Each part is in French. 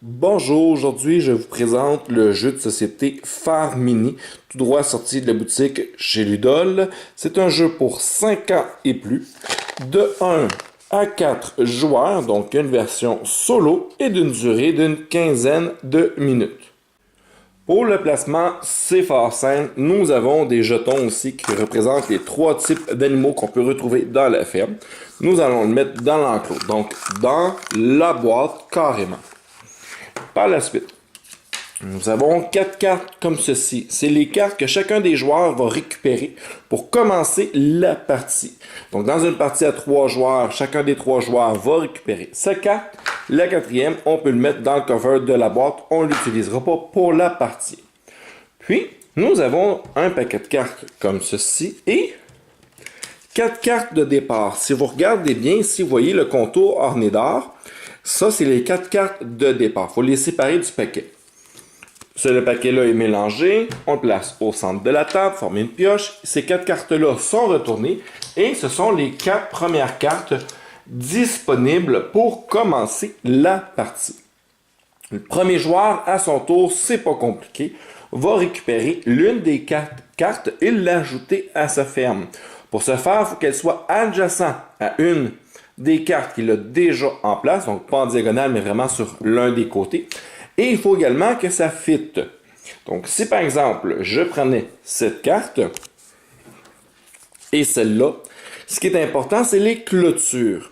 Bonjour, aujourd'hui je vous présente le jeu de société Farmini, tout droit sorti de la boutique chez Ludol. C'est un jeu pour 5 ans et plus, de 1 à 4 joueurs, donc une version solo et d'une durée d'une quinzaine de minutes. Pour le placement, c'est fort simple. Nous avons des jetons aussi qui représentent les 3 types d'animaux qu'on peut retrouver dans la ferme. Nous allons le mettre dans l'enclos, donc dans la boîte carrément. Par la suite, nous avons 4 cartes comme ceci. C'est les cartes que chacun des joueurs va récupérer pour commencer la partie. Donc, dans une partie à 3 joueurs, chacun des 3 joueurs va récupérer sa carte. La quatrième, on peut le mettre dans le cover de la boîte. On ne l'utilisera pas pour la partie. Puis, nous avons un paquet de cartes comme ceci et 4 cartes de départ. Si vous regardez bien, ici, vous voyez le contour orné d'or. Ça, c'est les 4 cartes de départ. Il faut les séparer du paquet. Ce paquet-là est mélangé. On le place au centre de la table, former une pioche. Ces 4 cartes-là sont retournées. Et ce sont les 4 premières cartes disponibles pour commencer la partie. Le premier joueur, à son tour, c'est pas compliqué, va récupérer l'une des 4 cartes et l'ajouter à sa ferme. Pour ce faire, il faut qu'elle soit adjacente à une des cartes qu'il a déjà en place, donc pas en diagonale, mais vraiment sur l'un des côtés. Et il faut également que ça fitte. Donc, si par exemple, je prenais cette carte et celle-là, ce qui est important, c'est les clôtures.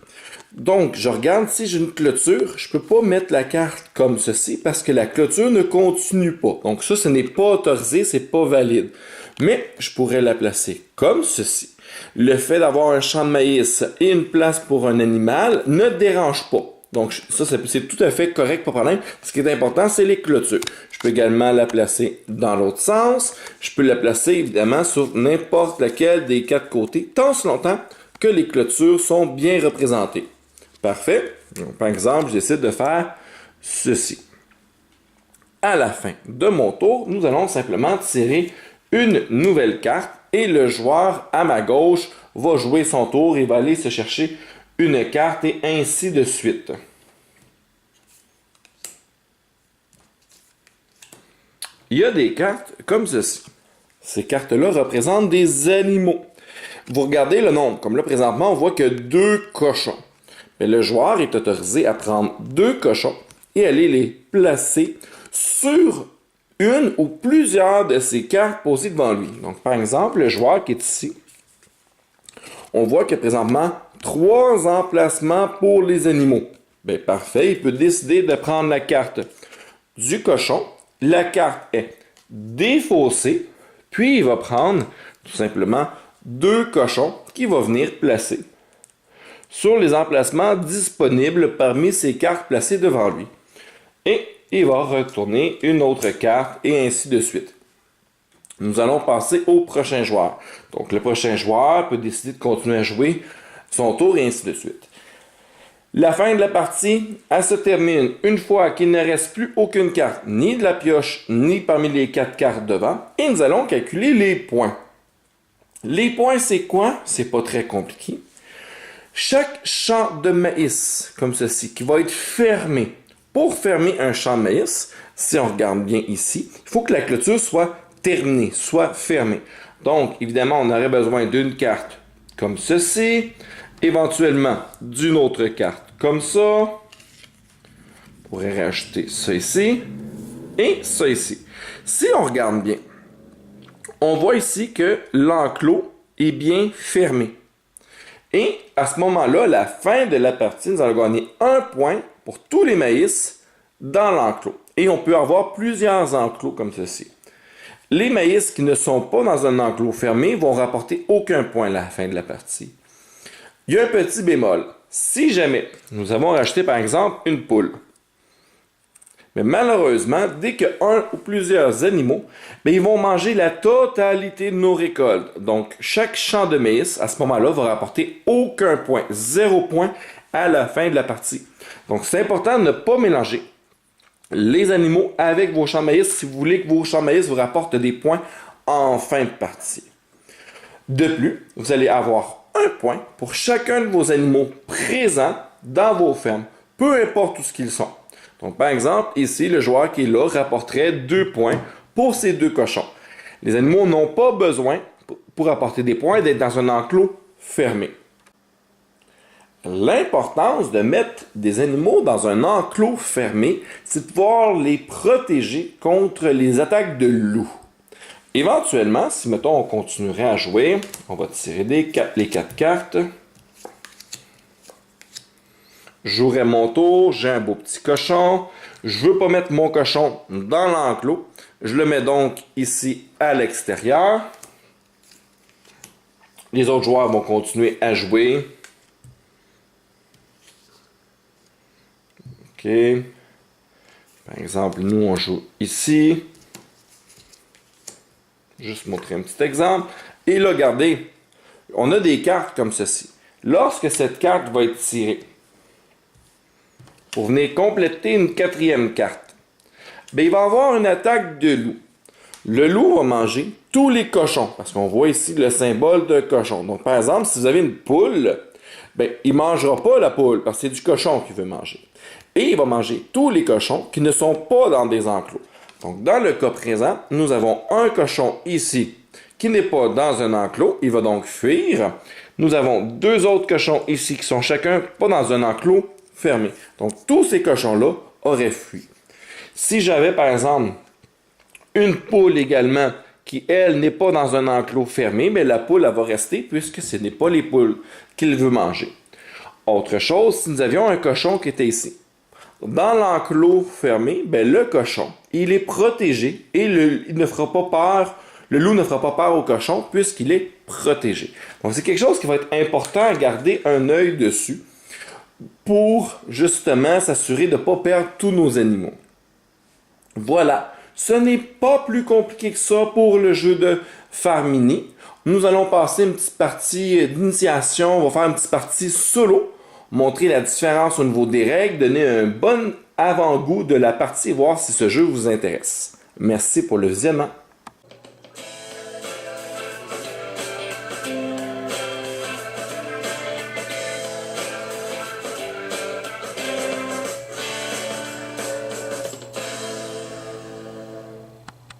Donc, je regarde si j'ai une clôture, je ne peux pas mettre la carte comme ceci parce que la clôture ne continue pas. Donc, ça, ce n'est pas autorisé, c'est pas valide. Mais je pourrais la placer comme ceci. Le fait d'avoir un champ de maïs et une place pour un animal ne dérange pas. Donc, ça, c'est tout à fait correct, pas de problème. Ce qui est important, c'est les clôtures. Je peux également la placer dans l'autre sens. Je peux la placer, évidemment, sur n'importe laquelle des 4 côtés, tant si longtemps que les clôtures sont bien représentées. Parfait. Donc, par exemple, je décide de faire ceci. À la fin de mon tour, nous allons simplement tirer une nouvelle carte et le joueur à ma gauche va jouer son tour et va aller se chercher une carte et ainsi de suite. Il y a des cartes comme ceci. Ces cartes-là représentent des animaux. Vous regardez le nombre. Comme là, présentement, on voit que 2 cochons. Mais le joueur est autorisé à prendre 2 cochons et aller les placer sur une ou plusieurs de ces cartes posées devant lui. Donc, par exemple, le joueur qui est ici, on voit que présentement 3 emplacements pour les animaux. Bien, parfait, il peut décider de prendre la carte du cochon. La carte est défaussée, puis il va prendre tout simplement 2 cochons qu'il va venir placer sur les emplacements disponibles parmi ces cartes placées devant lui. Et il va retourner une autre carte et ainsi de suite. Nous allons passer au prochain joueur. Donc, le prochain joueur peut décider de continuer à jouer son tour et ainsi de suite. La fin de la partie, elle se termine une fois qu'il ne reste plus aucune carte, ni de la pioche, ni parmi les 4 cartes devant. Et nous allons calculer les points. Les points, c'est quoi? C'est pas très compliqué. Chaque champ de maïs, comme ceci, qui va être fermé. Pour fermer un champ de maïs, si on regarde bien ici, il faut que la clôture soit terminée, soit fermée. Donc, évidemment, on aurait besoin d'une carte comme ceci, éventuellement d'une autre carte comme ça. On pourrait rajouter ça ici et ça ici. Si on regarde bien, on voit ici que l'enclos est bien fermé. Et à ce moment-là, la fin de la partie, nous allons gagner 1 point pour tous les maïs dans l'enclos. Et on peut avoir plusieurs enclos comme ceci. Les maïs qui ne sont pas dans un enclos fermé vont rapporter aucun point à la fin de la partie. Il y a un petit bémol. Si jamais nous avons racheté par exemple une poule, mais malheureusement, dès que un ou plusieurs animaux, ils vont manger la totalité de nos récoltes. Donc, chaque champ de maïs, à ce moment-là, va rapporter aucun point, 0 point à la fin de la partie. Donc, c'est important de ne pas mélanger les animaux avec vos champs de maïs si vous voulez que vos champs de maïs vous rapportent des points en fin de partie. De plus, vous allez avoir 1 point pour chacun de vos animaux présents dans vos fermes, peu importe où ce qu'ils sont. Donc, par exemple, ici, le joueur qui est là rapporterait 2 points pour ces 2 cochons. Les animaux n'ont pas besoin, pour apporter des points, d'être dans un enclos fermé. L'importance de mettre des animaux dans un enclos fermé, c'est de pouvoir les protéger contre les attaques de loups. Éventuellement, si, mettons, on continuerait à jouer, on va tirer les 4 cartes. Je jouerai mon tour, j'ai un beau petit cochon. Je ne veux pas mettre mon cochon dans l'enclos. Je le mets donc ici à l'extérieur. Les autres joueurs vont continuer à jouer. OK. Par exemple, nous, on joue ici. Juste montrer un petit exemple. Et là, regardez, on a des cartes comme ceci. Lorsque cette carte va être tirée, pour venir compléter une 4e carte, bien, il va y avoir une attaque de loup. Le loup va manger tous les cochons, parce qu'on voit ici le symbole de cochon. Donc, par exemple, si vous avez une poule, bien, il ne mangera pas la poule, parce que c'est du cochon qu'il veut manger. Et il va manger tous les cochons qui ne sont pas dans des enclos. Donc, dans le cas présent, nous avons un cochon ici qui n'est pas dans un enclos. Il va donc fuir. Nous avons 2 autres cochons ici qui sont chacun pas dans un enclos fermé. Donc, tous ces cochons-là auraient fui. Si j'avais, par exemple, une poule également qui, elle, n'est pas dans un enclos fermé, mais la poule, elle va rester puisque ce n'est pas les poules qu'il veut manger. Autre chose, si nous avions un cochon qui était ici. Dans l'enclos fermé, ben, le cochon, il est protégé et il ne fera pas peur, le loup ne fera pas peur au cochon puisqu'il est protégé. Donc, c'est quelque chose qui va être important à garder un œil dessus pour justement s'assurer de ne pas perdre tous nos animaux. Voilà, ce n'est pas plus compliqué que ça pour le jeu de Farmini. Nous allons passer une petite partie d'initiation, on va faire une petite partie solo, montrer la différence au niveau des règles, donner un bon avant-goût de la partie et voir si ce jeu vous intéresse. Merci pour le visionnement.